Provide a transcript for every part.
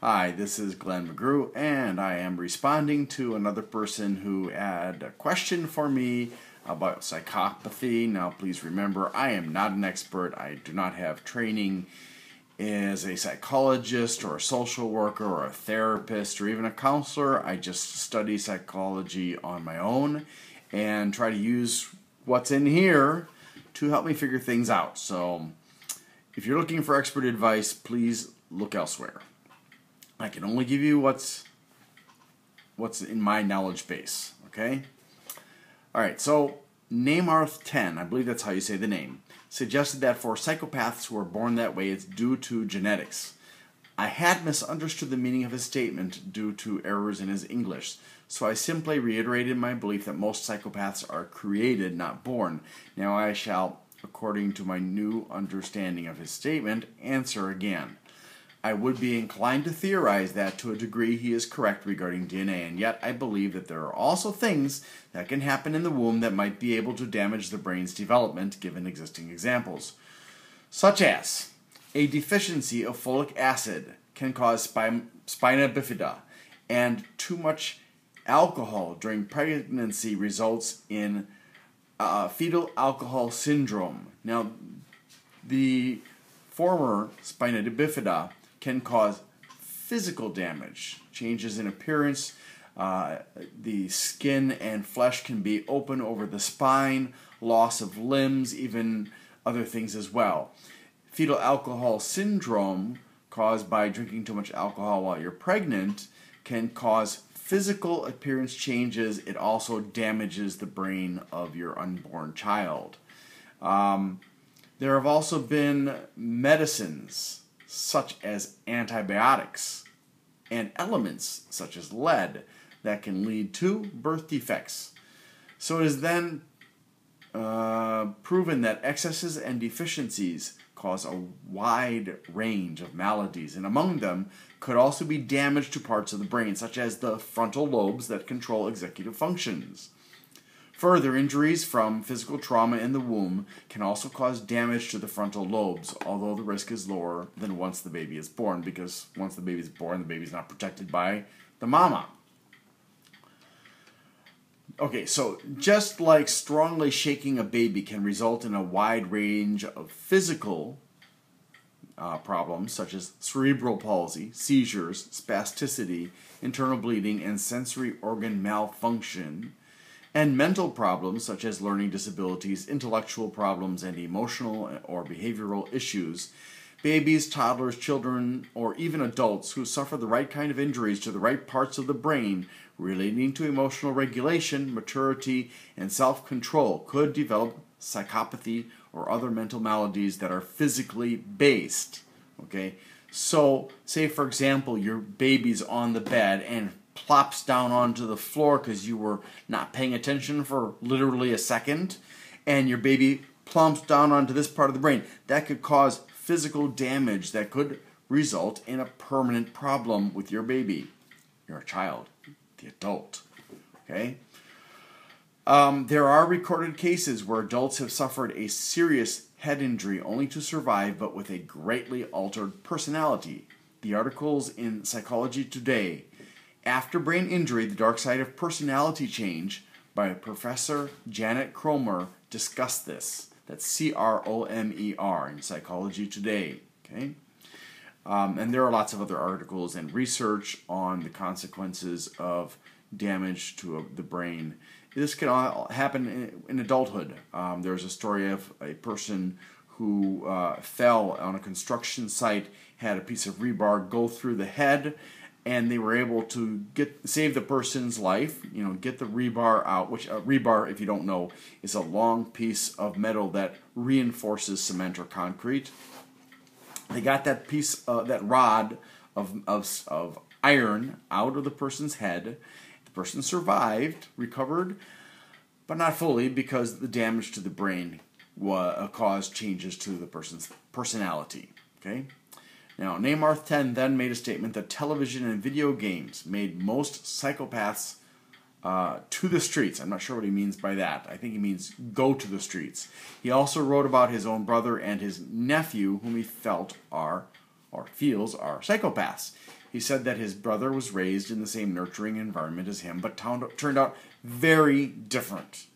Hi, this is Glenn McGrew, and I am responding to another person who had a question for me about psychopathy. Now, please remember, I am not an expert. I do not have training as a psychologist or a social worker or a therapist or even a counselor. I just study psychology on my own and try to use what's in here to help me figure things out. So, if you're looking for expert advice, please look elsewhere. I can only give you what's in my knowledge base, okay? All right, so Neymarth 10, I believe that's how you say the name, suggested that for psychopaths who are born that way, it's due to genetics. I had misunderstood the meaning of his statement due to errors in his English, so I simply reiterated my belief that most psychopaths are created, not born. Now I shall, according to my new understanding of his statement, answer again. I would be inclined to theorize that to a degree he is correct regarding DNA, and yet I believe that there are also things that can happen in the womb that might be able to damage the brain's development, given existing examples. Such as a deficiency of folic acid can cause spina bifida, and too much alcohol during pregnancy results in fetal alcohol syndrome. Now, the former spina bifida can cause physical damage, changes in appearance. The skin and flesh can be open over the spine, loss of limbs, even other things as well. Fetal alcohol syndrome, caused by drinking too much alcohol while you're pregnant, can cause physical appearance changes. It also damages the brain of your unborn child. There have also been medicines such as antibiotics and elements such as lead that can lead to birth defects. So it is then proven that excesses and deficiencies cause a wide range of maladies, and among them could also be damage to parts of the brain, such as the frontal lobes that control executive functions. Further, injuries from physical trauma in the womb can also cause damage to the frontal lobes, although the risk is lower than once the baby is born, because once the baby is born, the baby is not protected by the mama. Okay, so just like strongly shaking a baby can result in a wide range of physical problems, such as cerebral palsy, seizures, spasticity, internal bleeding, and sensory organ malfunction, and mental problems such as learning disabilities, intellectual problems, and emotional or behavioral issues, babies, toddlers, children, or even adults who suffer the right kind of injuries to the right parts of the brain relating to emotional regulation, maturity, and self-control could develop psychopathy or other mental maladies that are physically based. Okay? So, say for example, your baby's on the bed and plops down onto the floor because you were not paying attention for literally a second, and your baby plumps down onto this part of the brain. That could cause physical damage that could result in a permanent problem with your baby, your child, the adult. Okay? There are recorded cases where adults have suffered a serious head injury only to survive, but with a greatly altered personality. The articles in Psychology Today, After Brain Injury, The Dark Side of Personality Change, by Professor Janet Cromer, discuss this. That's C-R-O-M-E-R in Psychology Today. Okay? And there are lots of other articles and research on the consequences of damage to the brain. This can all happen in adulthood. There's a story of a person who fell on a construction site, had a piece of rebar go through the head, and they were able to save the person's life, get the rebar out, which rebar, if you don't know, is a long piece of metal that reinforces cement or concrete. They got that piece, that rod of iron out of the person's head. The person survived, recovered, but not fully because the damage to the brain caused changes to the person's personality. Okay? Now, Neymarth 10 then made a statement that television and video games made most psychopaths to the streets. I'm not sure what he means by that. I think he means go to the streets. He also wrote about his own brother and his nephew, whom he felt are, or feels, are psychopaths. He said that his brother was raised in the same nurturing environment as him, but turned out very different.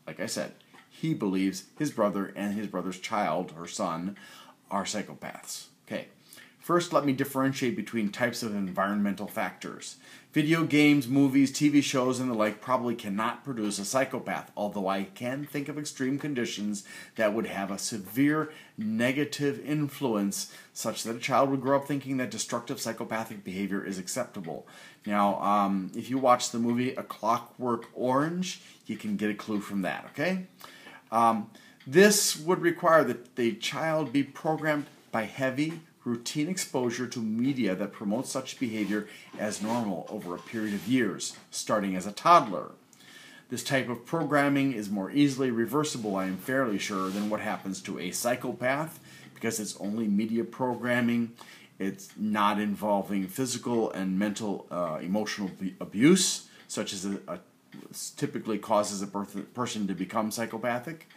Like I said, he believes his brother and his brother's child, or son, are psychopaths. Okay. First, let me differentiate between types of environmental factors. Video games, movies, TV shows, and the like probably cannot produce a psychopath, although I can think of extreme conditions that would have a severe negative influence such that a child would grow up thinking that destructive psychopathic behavior is acceptable. Now, if you watch the movie A Clockwork Orange, you can get a clue from that, okay? This would require that the child be programmed by heavy, routine exposure to media that promotes such behavior as normal over a period of years, starting as a toddler. This type of programming is more easily reversible, I am fairly sure, than what happens to a psychopath, because it's only media programming. It's not involving physical and mental emotional abuse, such as typically causes a person to become psychopathic.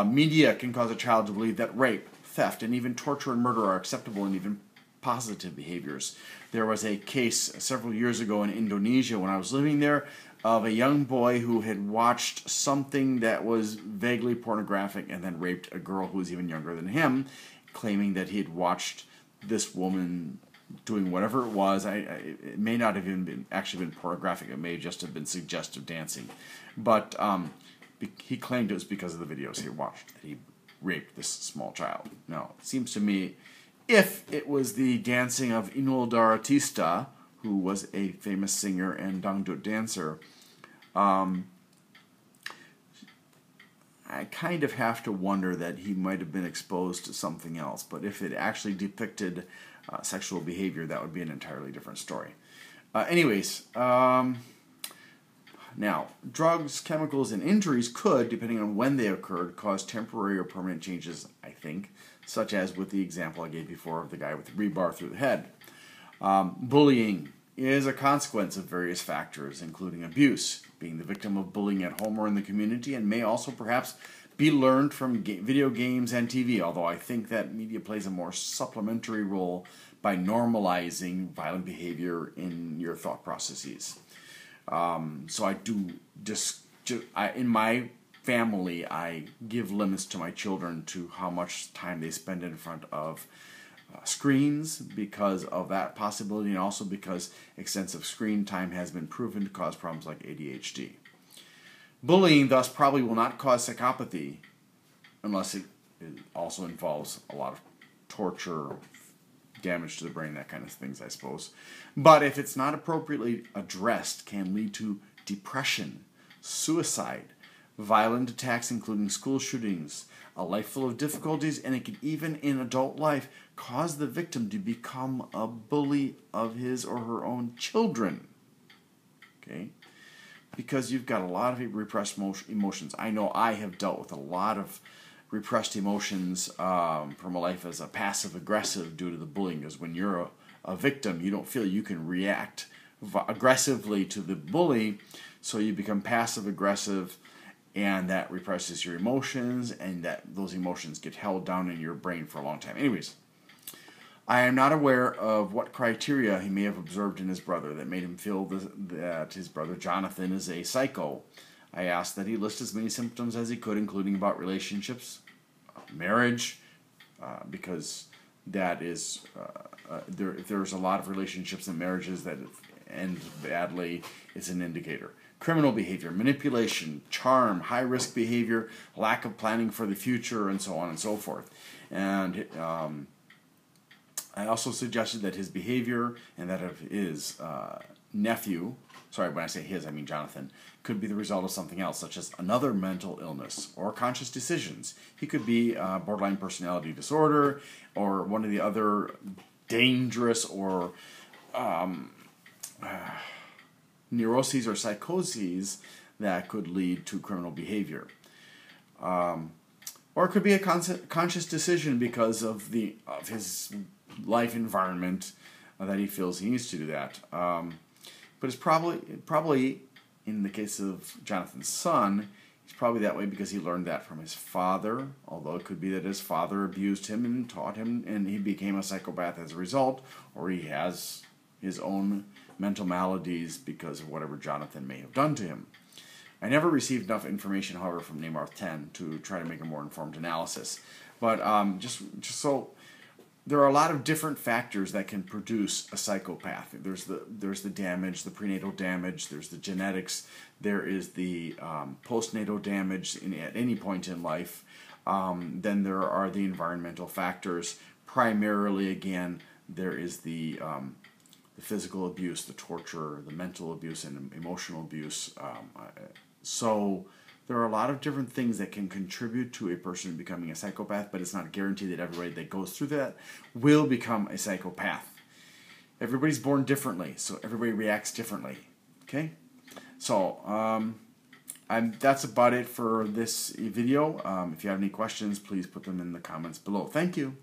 Media can cause a child to believe that rape, theft, and even torture and murder are acceptable and even positive behaviors. There was a case several years ago in Indonesia when I was living there of a young boy who had watched something that was vaguely pornographic and then raped a girl who was even younger than him, claiming that he had watched this woman doing whatever it was. It may not have even actually been pornographic. It may just have been suggestive dancing. But he claimed it was because of the videos he watched that he raped this small child. Now, it seems to me, if it was the dancing of Inul Daratista, who was a famous singer and dangdut dancer, I kind of have to wonder that he might have been exposed to something else. But if it actually depicted sexual behavior, that would be an entirely different story. Now, drugs, chemicals, and injuries could, depending on when they occurred, cause temporary or permanent changes, I think, such as with the example I gave before of the guy with the rebar through the head. Bullying is a consequence of various factors, including abuse, being the victim of bullying at home or in the community, and may also perhaps be learned from video games and TV, although I think that media plays a more supplementary role by normalizing violent behavior in your thought processes. So I do in my family, I give limits to my children to how much time they spend in front of screens because of that possibility, and also because extensive screen time has been proven to cause problems like ADHD. Bullying, thus, probably will not cause psychopathy unless it also involves a lot of torture, damage to the brain, that kind of things, I suppose. But if it's not appropriately addressed, can lead to depression, suicide, violent attacks including school shootings, a life full of difficulties, and it can even in adult life cause the victim to become a bully of his or her own children. Okay? Because you've got a lot of repressed emotions. I know I have dealt with a lot of repressed emotions from a life as a passive-aggressive due to the bullying, because when you're a victim, you don't feel you can react aggressively to the bully, so you become passive-aggressive, and that represses your emotions, and that those emotions get held down in your brain for a long time. Anyways, I am not aware of what criteria he may have observed in his brother that made him feel that his brother Jonathan is a psycho. I asked that he list as many symptoms as he could, including about relationships, marriage, because that is, if there's a lot of relationships and marriages that end badly, it's an indicator. Criminal behavior, manipulation, charm, high-risk behavior, lack of planning for the future, and so on and so forth. And I also suggested that his behavior and that of his nephew, sorry, when I say his, I mean Jonathan, could be the result of something else, such as another mental illness or conscious decisions. He could be borderline personality disorder or one of the other dangerous or neuroses or psychoses that could lead to criminal behavior. Or it could be a conscious decision because of his life environment that he feels he needs to do that. But it's probably, in the case of Jonathan's son, he's probably that way because he learned that from his father, although it could be that his father abused him and taught him, and he became a psychopath as a result, or he has his own mental maladies because of whatever Jonathan may have done to him. I never received enough information, however, from Neymarth 10 to try to make a more informed analysis. But just so there are a lot of different factors that can produce a psychopath. There's the damage, the prenatal damage. There's the genetics. There is the postnatal damage at any point in life. Then there are the environmental factors. Primarily, again, there is the physical abuse, the torture, the mental abuse, and emotional abuse. So there are a lot of different things that can contribute to a person becoming a psychopath, but it's not guaranteed that everybody that goes through that will become a psychopath. Everybody's born differently, so everybody reacts differently. Okay? So that's about it for this video. If you have any questions, please put them in the comments below. Thank you.